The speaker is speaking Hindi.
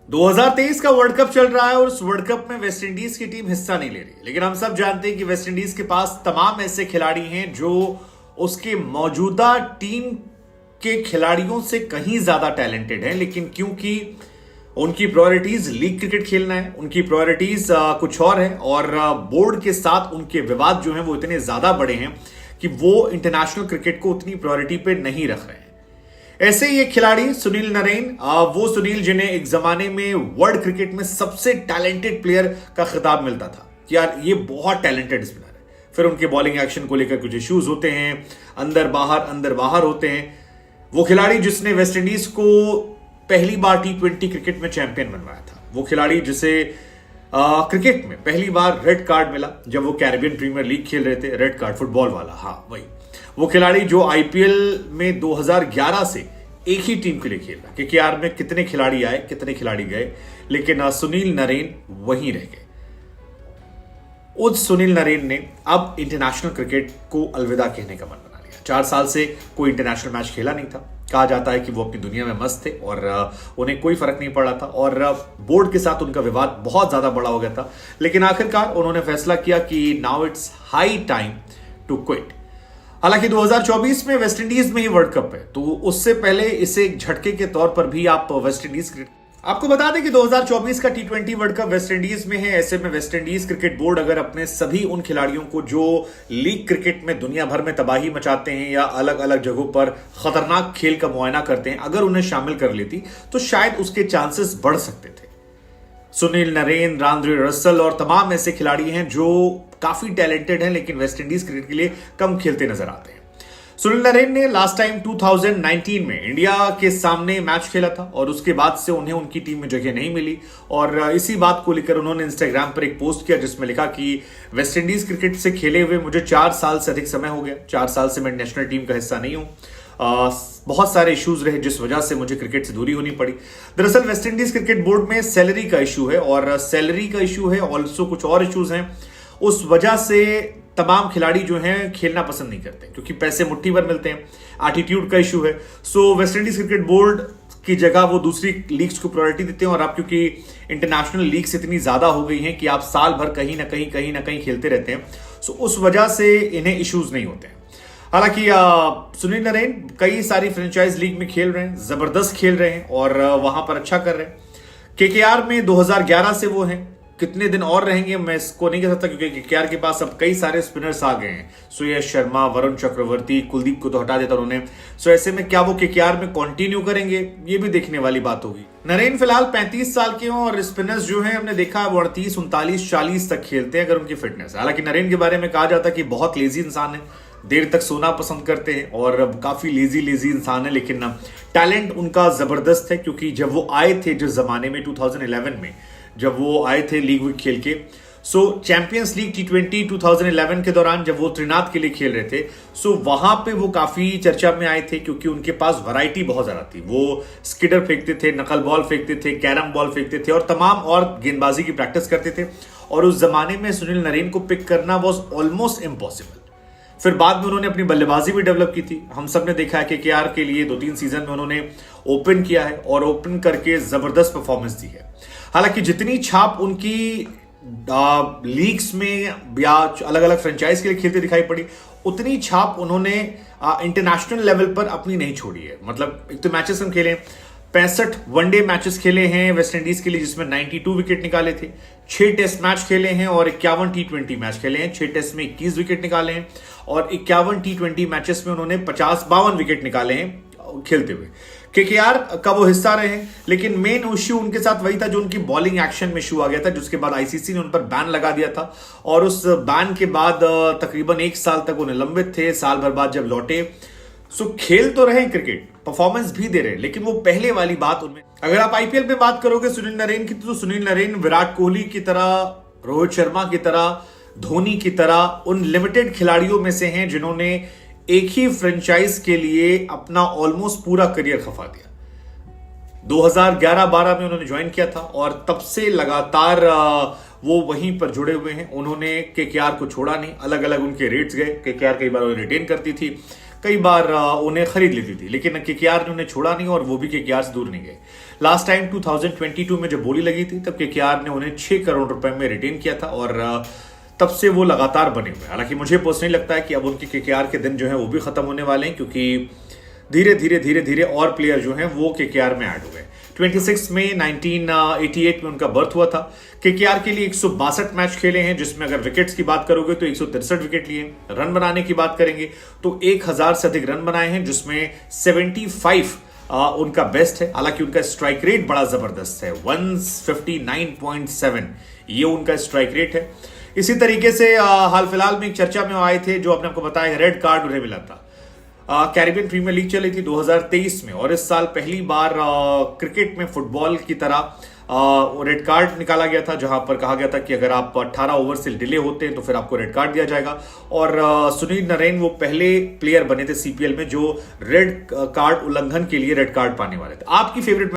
2023 का वर्ल्ड कप चल रहा है और उस वर्ल्ड कप में वेस्ट इंडीज की टीम हिस्सा नहीं ले रही, लेकिन हम सब जानते हैं कि वेस्ट इंडीज के पास तमाम ऐसे खिलाड़ी हैं जो उसके मौजूदा टीम के खिलाड़ियों से कहीं ज्यादा टैलेंटेड हैं, लेकिन क्योंकि उनकी प्रायोरिटीज लीग क्रिकेट खेलना है, उनकी प्रायोरिटीज कुछ और है और बोर्ड के साथ उनके विवाद जो हैं वो इतने ज्यादा बड़े हैं कि वो इंटरनेशनल क्रिकेट को उतनी प्रायोरिटी पे नहीं रख रहे हैं। ऐसे ही एक खिलाड़ी सुनील नरेन, वो सुनील जिन्हें एक जमाने में वर्ल्ड क्रिकेट में सबसे टैलेंटेड प्लेयर का खिताब मिलता था कि यार ये बहुत टैलेंटेड स्पिनर है, फिर उनके बॉलिंग एक्शन को लेकर कुछ इश्यूज होते हैं, अंदर बाहर होते हैं। वो खिलाड़ी जिसने वेस्ट इंडीज को पहली बार T20 क्रिकेट में चैंपियन बनवाया था, वो खिलाड़ी जिसे क्रिकेट में पहली बार रेड कार्ड मिला जब वो कैरेबियन प्रीमियर लीग खेल रहे थे, रेड कार्ड फुटबॉल वाला, हाँ वही। वो खिलाड़ी जो आईपीएल में 2011 से एक ही टीम के लिए खेल रहा, केकेआर में कितने खिलाड़ी आए कितने खिलाड़ी गए, लेकिन सुनील नरेन वहीं रह गए। उस सुनील नरेन ने अब इंटरनेशनल क्रिकेट को अलविदा कहने का मन बना लिया। 4 साल से कोई इंटरनेशनल मैच खेला नहीं था। कहा जाता है कि वो अपनी दुनिया में मस्त थे और उन्हें कोई फर्क नहीं पड़ा था और बोर्ड के साथ उनका विवाद बहुत ज्यादा बड़ा हो गया था, लेकिन आखिरकार उन्होंने फैसला किया कि now it's high time to quit. हालांकि 2024 में वेस्ट इंडीज में ही वर्ल्ड कप है, तो उससे पहले इसे एक झटके के तौर पर भी आप वेस्ट इंडीज आपको बता दें कि 2024 का T20 world cup West Indies में है। ऐसे में वेस्ट इंडीज क्रिकेट बोर्ड अगर अपने सभी उन खिलाड़ियों को जो लीग क्रिकेट में दुनिया भर में तबाही मचाते हैं या अलग अलग जगहों पर खतरनाक खेल का मुआयना करते हैं, अगर उन्हें शामिल कर लेती तो शायद उसके चांसेस बढ़ सकते थे। सुनील नरेन, आंद्रे रसल और तमाम ऐसे खिलाड़ी हैं जो काफी टैलेंटेड हैं, लेकिन वेस्ट इंडीज क्रिकेट के लिए कम खेलते नजर आते हैं। सुनील नरेन ने लास्ट टाइम 2019 में इंडिया के सामने मैच खेला था और उसके बाद से उन्हें उनकी टीम में जगह नहीं मिली और इसी बात को लेकर उन्होंने इंस्टाग्राम पर एक पोस्ट किया जिसमें लिखा कि वेस्ट इंडीज क्रिकेट से खेले हुए मुझे 4 साल से अधिक समय हो गया। 4 साल से मैं नेशनल टीम का हिस्सा नहीं हूं। बहुत सारे इश्यूज रहे जिस वजह से मुझे क्रिकेट से दूरी होनी पड़ी। दरअसल वेस्ट इंडीज क्रिकेट बोर्ड में सैलरी का इशू है और सैलरी का इशू है, ऑल्सो कुछ और इश्यूज हैं। उस वजह से तमाम खिलाड़ी जो हैं खेलना पसंद नहीं करते क्योंकि पैसे मुट्ठी भर मिलते हैं। एटीट्यूड का इशू है। सो वेस्ट इंडीज क्रिकेट बोर्ड की जगह वो दूसरी लीग्स को प्रायोरिटी देते हैं और अब क्योंकि इंटरनेशनल लीग्स इतनी ज्यादा हो गई हैं कि आप साल भर कहीं ना कहीं खेलते रहते हैं, सो उस वजह से इन्हें इश्यूज नहीं होते हैं। हालांकि सुनील नरेन कई सारी फ्रेंचाइज लीग में खेल रहे हैं, जबरदस्त खेल रहे हैं और वहां पर अच्छा कर रहे हैं। केकेआर में 2011 से वो हैं, कितने दिन और रहेंगे मैं इसको नहीं कह सकता क्योंकि केकेआर के पास अब कई सारे स्पिनर्स आ गए हैं। सुयश शर्मा, वरुण चक्रवर्ती, कुलदीप को तो हटा देता उन्होंने। सो ऐसे में क्या वो केकेआर में कंटिन्यू करेंगे, ये भी देखने वाली बात होगी। नरेन फिलहाल 35 साल के हों और स्पिनर्स जो हैं हमने देखा वो 38, 39, 40 तक खेलते हैं अगर उनकी फिटनेस। हालांकि नरेन के बारे में कहा जाता है कि बहुत लेजी इंसान है, देर तक सोना पसंद करते हैं और काफी लेजी इंसान है, लेकिन टैलेंट उनका जबरदस्त है क्योंकि जब वो आए थे जिस जमाने में 2011 में जब वो आए थे लीग वीक खेल के, सो चैंपियंस लीग T20 2011 के दौरान जब वो त्रिनाथ के लिए खेल रहे थे, सो वहां पे वो काफी चर्चा में आए थे क्योंकि उनके पास वैरायटी बहुत ज्यादा थी। वो स्किडर फेंकते थे, नकल बॉल फेंकते थे, कैरम बॉल फेंकते थे और तमाम और गेंदबाजी की प्रैक्टिस करते थे और उस जमाने में सुनील नरेन को पिक करना वॉज ऑलमोस्ट इम्पॉसिबल। फिर बाद में उन्होंने अपनी बल्लेबाजी भी डेवलप की थी। हम सब ने देखा है कि केकेआर के लिए 2-3 सीजन में उन्होंने ओपन किया है और ओपन करके जबरदस्त परफॉर्मेंस दी है। हालांकि जितनी छाप उनकी लीग्स में या अलग अलग फ्रेंचाइज के लिए खेलते दिखाई पड़ी, उतनी छाप उन्होंने इंटरनेशनल लेवल पर अपनी नहीं छोड़ी है। मतलब एक तो मैचेस हम खेले, 65 वनडे मैचेस खेले हैं वेस्ट इंडीज के लिए जिसमें 92 विकेट निकाले थे, 6 टेस्ट मैच खेले हैं और 51 T20 मैच खेले हैं। 6 टेस्ट में 21 विकेट निकाले हैं और 51 T20 मैचेस में उन्होंने 52 विकेट निकाले हैं खेलते हुए। केकेआर का वो हिस्सा रहे हैं, लेकिन मेन इश्यू उनके साथ वही था जो उनकी बॉलिंग एक्शन में इश्यू आ गया था, जिसके बाद आईसीसी ने उन पर बैन लगा दिया था और उस बैन के बाद तकरीबन 1 साल तक वो निलंबित थे। साल भर बाद जब लौटे, सो खेल तो रहे क्रिकेट, परफॉर्मेंस भी दे रहे, लेकिन वो पहले वाली बात उनमें। अगर आप आईपीएल में बात करोगे सुनील नरेन की, तो सुनील नरेन विराट कोहली की तरह, रोहित शर्मा की तरह, धोनी की तरह उन लिमिटेड खिलाड़ियों में से हैं जिन्होंने एक ही फ्रेंचाइज के लिए अपना ऑलमोस्ट पूरा करियर खपा दिया। 2011-12 में उन्होंने ज्वाइन किया था और तब से लगातार वो वहीं पर जुड़े हुए हैं। उन्होंने केकेआर को छोड़ा नहीं, अलग अलग उनके रेट्स गए। केकेआर कई बार उन्हें रिटेन करती थी, कई बार उन्हें खरीद लेती थी, लेकिन केकेआर ने उन्हें छोड़ा नहीं और वो भी केकेआर से दूर नहीं गए। लास्ट टाइम 2022 में जब बोली लगी थी तब केकेआर ने उन्हें 6 करोड़ रुपए में रिटेन किया था और तब से वो लगातार बने हुए हैं। हालांकि मुझे पर्सनली लगता है कि अब उनके केकेआर के दिन जो है वो भी खत्म होने वाले हैं, क्योंकि धीरे धीरे और प्लेयर जो हैं वो केकेआर में ऐड हुए। 26 में 1988 में उनका बर्थ हुआ था। केकेआर के लिए 162 मैच खेले हैं, जिसमें अगर विकेट्स की बात करोगे तो 163 विकेट लिए। रन बनाने की बात करेंगे तो 1000 से अधिक रन बनाए हैं, जिसमें 75 उनका बेस्ट है। हालांकि उनका स्ट्राइक रेट बड़ा जबरदस्त है, 159.7 ये उनका स्ट्राइक रेट है। इसी तरीके से हाल फिलहाल में एक चर्चा में आए थे, जो आपने आपको बताया रेड कार्ड उन्हें मिला था। कैरिबियन प्रीमियर लीग चली थी 2023 में और इस साल पहली बार क्रिकेट में फुटबॉल की तरह रेड कार्ड निकाला गया था, जहां पर कहा गया था कि अगर आप 18 ओवर से डिले होते हैं तो फिर आपको रेड कार्ड दिया जाएगा। और सुनील नरेन वो पहले प्लेयर बने थे सीपीएल में जो रेड कार्ड उल्लंघन के लिए रेड कार्ड पाने वाले थे। आपकी फेवरेट